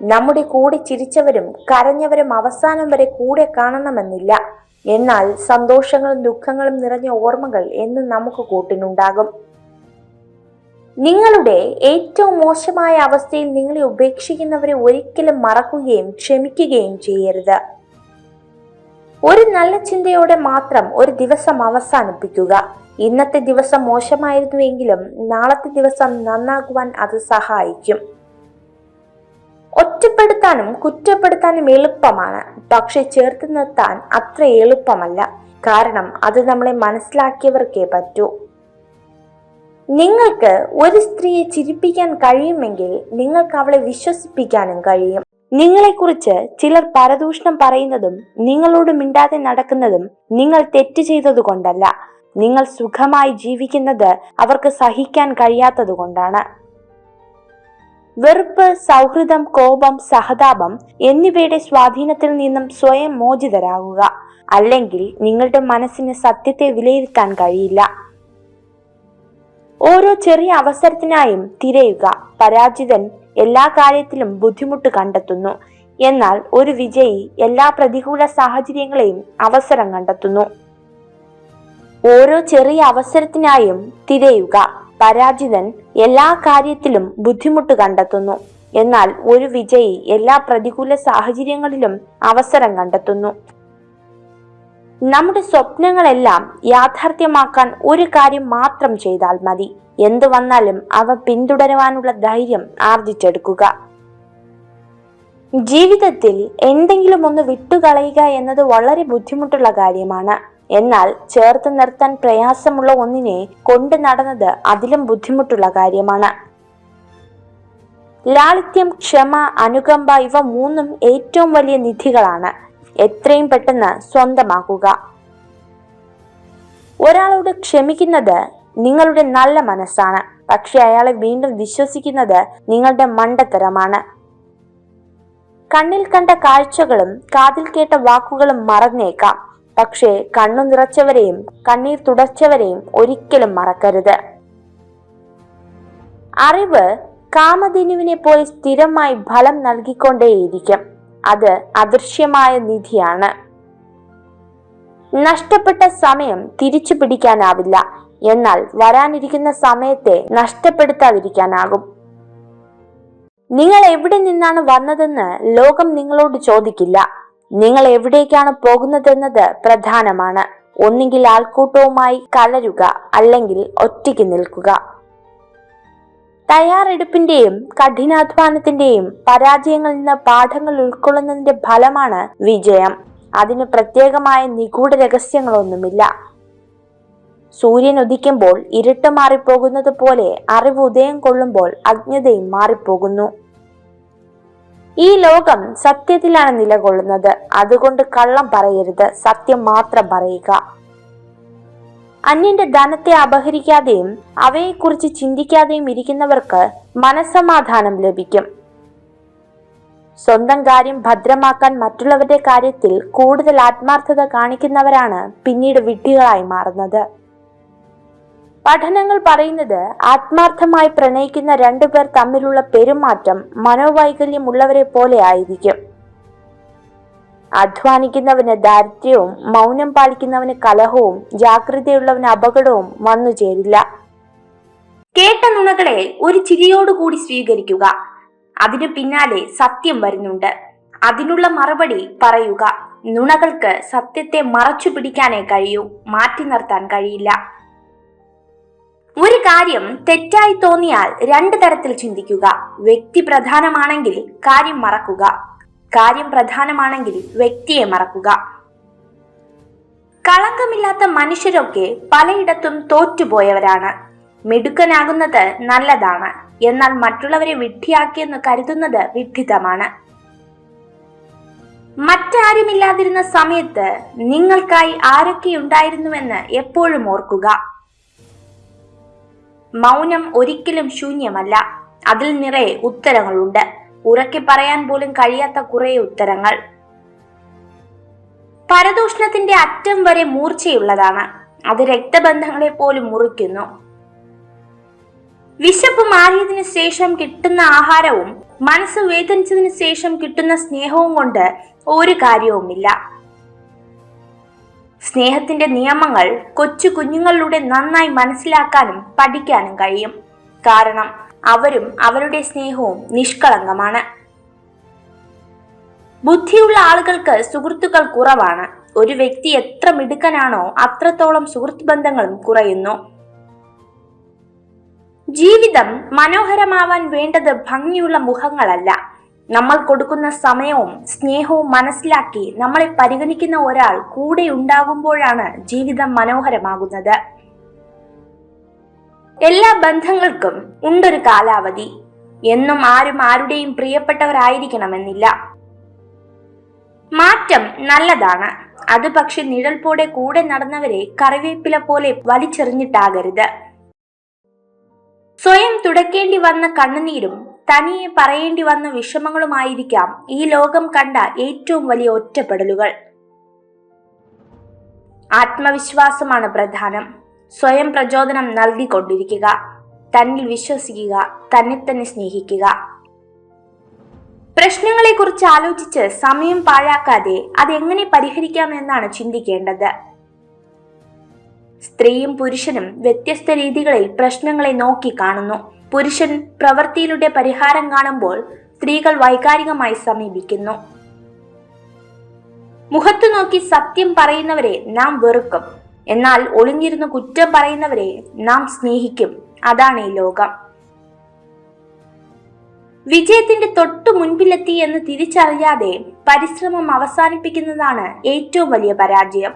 [SPEAKER 1] നമ്മുടെ കൂടെ ചിരിച്ചവരും കരഞ്ഞവരും അവസാനം വരെ കൂടെ കാണണമെന്നില്ല. എന്നാൽ സന്തോഷങ്ങളും ദുഃഖങ്ങളും നിറഞ്ഞ ഓർമ്മകൾ എന്നും നമുക്ക് കൂട്ടിനുണ്ടാകും. നിങ്ങളുടെ ഏറ്റവും മോശമായ അവസ്ഥയിൽ നിങ്ങളെ ഉപേക്ഷിക്കുന്നവരെ ഒരിക്കലും മറക്കുകയും ക്ഷമിക്കുകയും ചെയ്യരുത്. ഒരു നല്ല ചിന്തയോടെ മാത്രം ഒരു ദിവസം അവസാനിപ്പിക്കുക. ഇന്നത്തെ ദിവസം മോശമായിരുന്നുവെങ്കിലും നാളത്തെ ദിവസം നന്നാകുവാൻ അത് സഹായിക്കും. ഒറ്റപ്പെടുത്താനും കുറ്റപ്പെടുത്താനും എളുപ്പമാണ്, പക്ഷെ ചേർത്ത് നിർത്താൻ അത്ര എളുപ്പമല്ല. കാരണം അത് നമ്മളെ മനസ്സിലാക്കിയവർക്കേ പറ്റൂ. നിങ്ങൾക്ക് ഒരു സ്ത്രീയെ ചിരിപ്പിക്കാൻ കഴിയുമെങ്കിൽ നിങ്ങൾക്ക് അവളെ വിശ്വസിപ്പിക്കാനും കഴിയും. നിങ്ങളെക്കുറിച്ച് ചിലർ പരദൂഷണം പറയുന്നതും നിങ്ങളോട് മിണ്ടാതെ നടക്കുന്നതും നിങ്ങൾ തെറ്റ് ചെയ്തതുകൊണ്ടല്ല, നിങ്ങൾ സുഖമായി ജീവിക്കുന്നത് അവർക്ക് സഹിക്കാൻ കഴിയാത്തതുകൊണ്ടാണ്. വെറുപ്പ്, സൗഹൃദം, കോപം, സഹതാപം എന്നിവയുടെ സ്വാധീനത്തിൽ നിന്നും സ്വയം മോചിതരാകുക. അല്ലെങ്കിൽ നിങ്ങളുടെ മനസ്സിന് സത്യത്തെ വിലയിരുത്താൻ കഴിയില്ല. ഓരോ ചെറിയ അവസരത്തിനായും തിരയുക. പരാജിതൻ എല്ലാ കാര്യത്തിലും ബുദ്ധിമുട്ട് കണ്ടെത്തുന്നു, എന്നാൽ ഒരു വിജയി എല്ലാ പ്രതികൂല സാഹചര്യങ്ങളെയും അവസരം കണ്ടെത്തുന്നു. ഓരോ ചെറിയ അവസരത്തിനായും തിരയുക. പരാജിതൻ എല്ലാ കാര്യത്തിലും ബുദ്ധിമുട്ട് കണ്ടെത്തുന്നു, എന്നാൽ ഒരു വിജയി എല്ലാ പ്രതികൂല സാഹചര്യങ്ങളിലും അവസരം കണ്ടെത്തുന്നു. നമ്മുടെ സ്വപ്നങ്ങളെല്ലാം യാഥാർത്ഥ്യമാക്കാൻ ഒരു കാര്യം മാത്രം ചെയ്താൽ മതി. എന്തു വന്നാലും അവ പിന്തുടരുവാനുള്ള ധൈര്യം ആർജിച്ചെടുക്കുക. ജീവിതത്തിൽ എന്തെങ്കിലും ഒന്ന് വിട്ടുകളയുക എന്നത് വളരെ ബുദ്ധിമുട്ടുള്ള കാര്യമാണ്. എന്നാൽ ചേർത്ത് നിർത്താൻ പ്രയാസമുള്ള ഒന്നിനെ കൊണ്ടു നടന്നത് അതിലും ബുദ്ധിമുട്ടുള്ള കാര്യമാണ്. ലാളിത്യം, ക്ഷമ, അനുകമ്പ ഇവ മൂന്നും ഏറ്റവും വലിയ നിധികളാണ്. എത്രയും പെട്ടെന്ന് സ്വന്തമാക്കുക. ഒരാളോട് ക്ഷമിക്കുന്നത് നിങ്ങളുടെ നല്ല മനസ്സാണ്, പക്ഷെ അയാളെ വീണ്ടും വിശ്വസിക്കുന്നത് നിങ്ങളുടെ മണ്ടത്തരമാണ്. കണ്ണിൽ കണ്ട കാഴ്ചകളും കാതിൽ കേട്ട വാക്കുകളും മറന്നേക്കാം, പക്ഷേ കണ്ണു നിറച്ചവരെയും കണ്ണീർ തുടച്ചവരെയും ഒരിക്കലും മറക്കരുത്. അറിവ് കാമധേനുവിനെ പോലെ സ്ഥിരമായി ഫലം നൽകിക്കൊണ്ടേയിരിക്കും. അത് അദൃശ്യമായ നിധിയാണ്. നഷ്ടപ്പെട്ട സമയം തിരിച്ചു പിടിക്കാനാവില്ല, എന്നാൽ വരാനിരിക്കുന്ന സമയത്തെ നഷ്ടപ്പെടുത്താതിരിക്കാനാകും. നിങ്ങൾ എവിടെ നിന്നാണ് വന്നതെന്ന് ലോകം നിങ്ങളോട് ചോദിക്കില്ല. നിങ്ങൾ എവിടേക്കാണ് പോകുന്നതെന്നത് പ്രധാനമാണ്. ഒന്നുകിൽ ആൾക്കൂട്ടവുമായി കലരുക, അല്ലെങ്കിൽ ഒറ്റയ്ക്ക് നിൽക്കുക. തയ്യാറെടുപ്പിന്റെയും കഠിനാധ്വാനത്തിന്റെയും പരാജയങ്ങളിൽ നിന്ന് പാഠങ്ങൾ ഉൾക്കൊള്ളുന്നതിന്റെ ഫലമാണ് വിജയം. അതിന് പ്രത്യേകമായ നിഗൂഢ രഹസ്യങ്ങളൊന്നുമില്ല. സൂര്യൻ ഉദിക്കുമ്പോൾ ഇരുട്ട് മാറിപ്പോകുന്നത് പോലെ അറിവ് ഉദയം കൊള്ളുമ്പോൾ അജ്ഞതയും മാറിപ്പോകുന്നു. ഈ ലോകം സത്യത്തിലാണ് നിലകൊള്ളുന്നത്. അതുകൊണ്ട് കള്ളം പറയരുത്, സത്യം മാത്രം പറയുക. അന്യന്റെ ധനത്തെ അപഹരിക്കാതെയും അവയെക്കുറിച്ച് ചിന്തിക്കാതെയും ഇരിക്കുന്നവർക്ക് മനസ്സമാധാനം ലഭിക്കും. സ്വന്തം കാര്യം ഭദ്രമാക്കാൻ മറ്റുള്ളവരുടെ കാര്യത്തിൽ കൂടുതൽ ആത്മാർത്ഥത കാണിക്കുന്നവരാണ് പിന്നീട് വിഡ്ഢികളായി മാറുന്നത്. പഠനങ്ങൾ പറയുന്നത് ആത്മാർത്ഥമായി പ്രണയിക്കുന്ന രണ്ടുപേർ തമ്മിലുള്ള പെരുമാറ്റം മനോവൈകല്യം ഉള്ളവരെ പോലെ ആയിരിക്കും. അധ്വാനിക്കുന്നവന് ദാരിദ്ര്യവും മൗനം പാലിക്കുന്നവന് കലഹവും ജാഗ്രതയുള്ളവന് അപകടവും വന്നു ചേരില്ല. കേട്ട നുണകളെ ഒരു ചിരിയോടുകൂടി സ്വീകരിക്കുക. അതിനു പിന്നാലെ സത്യം വരുന്നുണ്ട്, അതിനുള്ള മറുപടി പറയുക. നുണകൾക്ക് സത്യത്തെ മറച്ചു പിടിക്കാനേ കഴിയൂ, മാറ്റി നിർത്താൻ കഴിയില്ല. ഒരു കാര്യം തെറ്റായി തോന്നിയാൽ രണ്ടു തരത്തിൽ ചിന്തിക്കുക. വ്യക്തി പ്രധാനമാണെങ്കിൽ കാര്യം മറക്കുക, കാര്യം പ്രധാനമാണെങ്കിൽ വ്യക്തിയെ മറക്കുക. കളങ്കമില്ലാത്ത മനുഷ്യരൊക്കെ പലയിടത്തും തോറ്റുപോയവരാണ്. മിടുക്കനാകുന്നത് നല്ലതാണ്, എന്നാൽ മറ്റുള്ളവരെ വിഡ്ഢിയാക്കിയെന്ന് കരുതുന്നത് വിഡ്ഢിത്തമാണ്. മറ്റാരുമില്ലാതിരുന്ന സമയത്ത് നിങ്ങൾക്കായി ആരൊക്കെയുണ്ടായിരുന്നുവെന്ന് എപ്പോഴും ഓർക്കുക. മൗനം ഒരിക്കലും ശൂന്യമല്ല, അതിൽ നിറയെ ഉത്തരങ്ങളുണ്ട്. ഉറക്കെ പറയാൻ പോലും കഴിയാത്ത കുറെ ഉത്തരങ്ങൾ. പരദൂഷണത്തിന്റെ അറ്റം വരെ മൂർച്ചയുള്ളതാണ്, അത് രക്തബന്ധങ്ങളെ പോലും മുറിക്കുന്നു. വിശപ്പ് മാറിയതിനു ശേഷം കിട്ടുന്ന ആഹാരവും മനസ്സ് വേദനിച്ചതിനു ശേഷം കിട്ടുന്ന സ്നേഹവും കൊണ്ട് ഒരു കാര്യവുമില്ല. സ്നേഹത്തിന്റെ നിയമങ്ങൾ കൊച്ചു കുഞ്ഞുങ്ങളിലൂടെ നന്നായി മനസ്സിലാക്കാനും പഠിക്കാനും കഴിയും. കാരണം അവരും അവരുടെ സ്നേഹവും നിഷ്കളങ്കമാണ്. ബുദ്ധിയുള്ള ആളുകൾക്ക് സുഹൃത്തുക്കൾ കുറവാണ്. ഒരു വ്യക്തി എത്ര മിടുക്കനാണോ അത്രത്തോളം സുഹൃത്ത് ബന്ധങ്ങളും കുറയുന്നു. ജീവിതം മനോഹരമാവാൻ വേണ്ടത് ഭംഗിയുള്ള മുഖങ്ങളല്ല, നമ്മൾ കൊടുക്കുന്ന സമയവും സ്നേഹവും മനസ്സിലാക്കി നമ്മളെ പരിഗണിക്കുന്ന ഒരാൾ കൂടെ ഉണ്ടാകുമ്പോഴാണ് ജീവിതം മനോഹരമാകുന്നത്. എല്ലാ ബന്ധങ്ങൾക്കും ഉണ്ടൊരു കാലാവധി. എന്നും ആരും ആരുടെയും പ്രിയപ്പെട്ടവരായിരിക്കണമെന്നില്ല. മാറ്റം നല്ലതാണ്, അത് പക്ഷെ നിഴൽ പോലെ കൂടെ നടന്നവരെ കറിവേപ്പില പോലെ വലിച്ചെറിഞ്ഞിട്ടാകരുത്. സ്വയം തുടക്കേണ്ടി വന്ന കണ്ണുനീരും തനിയെ പറയേണ്ടി വന്ന വിഷമങ്ങളുമായിരിക്കാം ഈ ലോകം കണ്ട ഏറ്റവും വലിയ ഒറ്റപ്പെടലുകൾ. ആത്മവിശ്വാസമാണ് പ്രധാനം. സ്വയം പ്രചോദനം നൽകിക്കൊണ്ടിരിക്കുക, തന്നിൽ വിശ്വസിക്കുക, തന്നെ തന്നെ സ്നേഹിക്കുക. പ്രശ്നങ്ങളെ കുറിച്ച് ആലോചിച്ച് സമയം പാഴാക്കാതെ അതെങ്ങനെ പരിഹരിക്കാമെന്നാണ് ചിന്തിക്കേണ്ടത്. സ്ത്രീയും പുരുഷനും വ്യത്യസ്ത രീതികളിൽ പ്രശ്നങ്ങളെ നോക്കി കാണുന്നു. പുരുഷൻ പ്രവൃത്തിയിലൂടെ പരിഹാരം കാണുമ്പോൾ സ്ത്രീകൾ വൈകാരികമായി സമീപിക്കുന്നു. മുഖത്തു നോക്കി സത്യം പറയുന്നവരെ നാം വെറുക്കും, എന്നാൽ ഒളിഞ്ഞിരുന്ന് കുറ്റം പറയുന്നവരെ നാം സ്നേഹിക്കും. അതാണ് ഈ ലോകം. വിജയത്തിന്റെ തൊട്ടു മുൻപിലെത്തി എന്ന് തിരിച്ചറിയാതെ പരിശ്രമം അവസാനിപ്പിക്കുന്നതാണ് ഏറ്റവും വലിയ പരാജയം.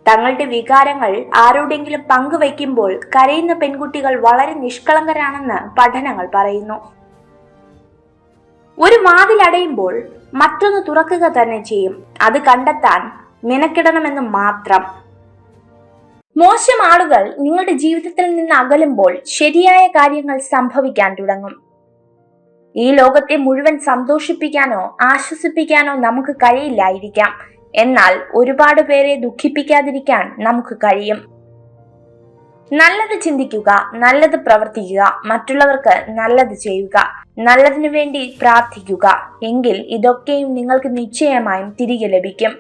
[SPEAKER 1] തങ്ങളുടെ വികാരങ്ങൾ ആരോടെങ്കിലും പങ്കുവയ്ക്കുമ്പോൾ കരയുന്ന പെൺകുട്ടികൾ വളരെ നിഷ്കളങ്കരാണെന്ന് പഠനങ്ങൾ പറയുന്നു. ഒരു വാതിൽ അടയുമ്പോൾ മറ്റൊന്ന് തുറക്കുക തന്നെ ചെയ്യും. അത് കണ്ടെത്താൻ മെനക്കെടണമെന്ന് മാത്രം. മോശം ആളുകൾ നിങ്ങളുടെ ജീവിതത്തിൽ നിന്ന് അകലുമ്പോൾ ശരിയായ കാര്യങ്ങൾ സംഭവിക്കാൻ തുടങ്ങും. ഈ ലോകത്തെ മുഴുവൻ സന്തോഷിപ്പിക്കാനോ ആശ്വസിപ്പിക്കാനോ നമുക്ക് കഴിയില്ലായിരിക്കാം, എന്നാൽ ഒരുപാട് പേരെ ദുഃഖിപ്പിക്കാതിരിക്കാൻ നമുക്ക് കഴിയും. നല്ലത് ചിന്തിക്കുക, നല്ലത് പ്രവർത്തിക്കുക, മറ്റുള്ളവർക്ക് നല്ലത് ചെയ്യുക, നല്ലതിനു വേണ്ടി പ്രാർത്ഥിക്കുക. എങ്കിൽ ഇതൊക്കെയും നിങ്ങൾക്ക് നിശ്ചയമായും തിരികെ ലഭിക്കും.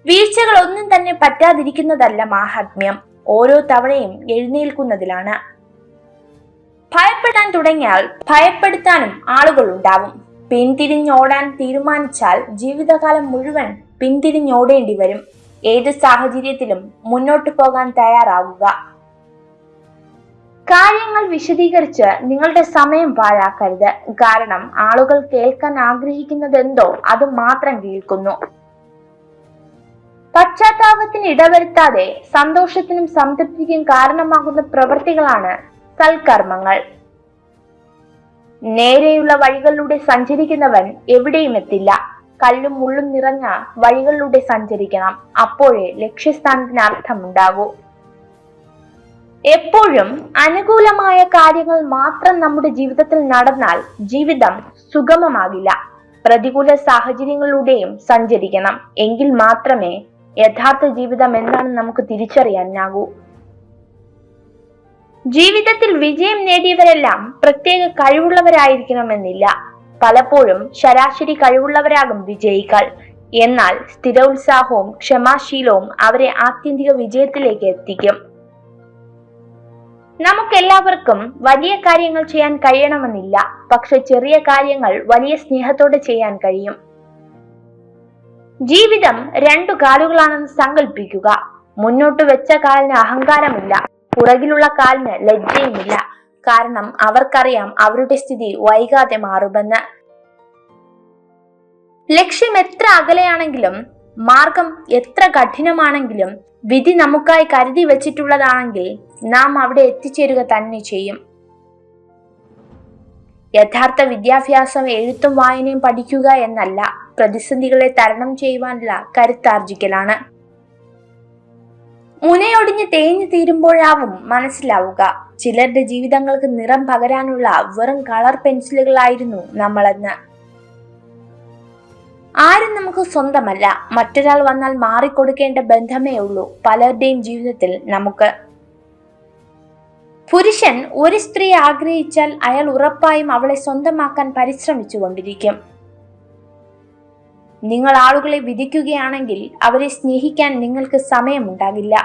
[SPEAKER 1] വീഴ്ചകൾ ഒന്നും തന്നെ പറ്റാതിരിക്കുന്നതല്ല മാഹാത്മ്യം, ഓരോ തവണയും എഴുന്നേൽക്കുന്നതിലാണ്. ഭയപ്പെടാൻ തുടങ്ങിയാൽ ഭയപ്പെടുത്താനും ആളുകൾ ഉണ്ടാവും. പിന്തിരിഞ്ഞോടാൻ തീരുമാനിച്ചാൽ ജീവിതകാലം മുഴുവൻ പിന്തിരിഞ്ഞോടേണ്ടി വരും. ഏത് സാഹചര്യത്തിലും മുന്നോട്ട് പോകാൻ തയ്യാറാവുക. കാര്യങ്ങൾ വിശദീകരിച്ച് നിങ്ങളുടെ സമയം പാഴാക്കരുത്. കാരണം ആളുകൾ കേൾക്കാൻ ആഗ്രഹിക്കുന്നതെന്തോ അത് മാത്രം കേൾക്കുന്നു. പശ്ചാത്താപത്തിന് ഇടവരുത്താതെ സന്തോഷത്തിനും സംതൃപ്തിക്കും കാരണമാകുന്ന പ്രവൃത്തികളാണ് സൽക്കർമ്മങ്ങൾ. നേരെയുള്ള വഴികളിലൂടെ സഞ്ചരിക്കുന്നവൻ എവിടെയും എത്തില്ല. കല്ലും മുള്ളും നിറഞ്ഞ വഴികളിലൂടെ സഞ്ചരിക്കണം, അപ്പോഴേ ലക്ഷ്യസ്ഥാനത്തിന് അർത്ഥമുണ്ടാകൂ. എപ്പോഴും അനുകൂലമായ കാര്യങ്ങൾ മാത്രം നമ്മുടെ ജീവിതത്തിൽ നടന്നാൽ ജീവിതം സുഗമമാകില്ല. പ്രതികൂല സാഹചര്യങ്ങളിലൂടെയും സഞ്ചരിക്കണം, എങ്കിൽ മാത്രമേ യഥാർത്ഥ ജീവിതം എന്താണെന്ന് നമുക്ക് തിരിച്ചറിയാനാകൂ. ജീവിതത്തിൽ വിജയം നേടിയവരെല്ലാം പ്രത്യേക കഴിവുള്ളവരായിരിക്കണമെന്നില്ല. പലപ്പോഴും ശരാശരി കഴിവുള്ളവരാകും വിജയികൾ. എന്നാൽ സ്ഥിരോത്സാഹവും ക്ഷമാശീലവും അവരെ ആത്യന്തിക വിജയത്തിലേക്ക് എത്തിക്കും. നമുക്കെല്ലാവർക്കും വലിയ കാര്യങ്ങൾ ചെയ്യാൻ കഴിയണമെന്നില്ല, പക്ഷെ ചെറിയ കാര്യങ്ങൾ വലിയ സ്നേഹത്തോടെ ചെയ്യാൻ കഴിയും. ജീവിതം 2 കാലുകളാണെന്ന് സങ്കല്പിക്കുക. മുന്നോട്ട് വെച്ച കാലിന് അഹങ്കാരമില്ല, പുറകിലുള്ള കാലിന് ലജ്ജയുമില്ല. കാരണം അവർക്കറിയാം അവരുടെ സ്ഥിതി വൈകാതെ മാറുമെന്ന്. ലക്ഷ്യം എത്ര അകലെയാണെങ്കിലും, മാർഗം എത്ര കഠിനമാണെങ്കിലും, വിധി നമുക്കായി കരുതി വെച്ചിട്ടുള്ളതാണെങ്കിൽ നാം അവിടെ എത്തിച്ചേരുക തന്നെ ചെയ്യും. യഥാർത്ഥ വിദ്യാഭ്യാസം എഴുത്തും വായനയും പഠിക്കുക എന്നല്ല, പ്രതിസന്ധികളെ തരണം ചെയ്യുവാനുള്ള കരുത്താർജിക്കലാണ്. മുനയൊടിഞ്ഞ് തേഞ്ഞു തീരുമ്പോഴാവും മനസ്സിലാവുക, ചിലരുടെ ജീവിതങ്ങൾക്ക് നിറം പകരാനുള്ള വെറും കളർ പെൻസിലുകളായിരുന്നു നമ്മളെന്ന്. ആരും നമുക്ക് സ്വന്തമല്ല. മറ്റൊരാൾ വന്നാൽ മാറിക്കൊടുക്കേണ്ട ബന്ധമേ ഉള്ളൂ പലരുടെയും ജീവിതത്തിൽ നമുക്ക്. പുരുഷൻ ഒരു സ്ത്രീയെ ആഗ്രഹിച്ചാൽ അയാൾ ഉറപ്പായും അവളെ സ്വന്തമാക്കാൻ പരിശ്രമിച്ചു കൊണ്ടിരിക്കും. നിങ്ങൾ ആളുകളെ വിധിക്കുകയാണെങ്കിൽ അവരെ സ്നേഹിക്കാൻ നിങ്ങൾക്ക് സമയമുണ്ടാകില്ല.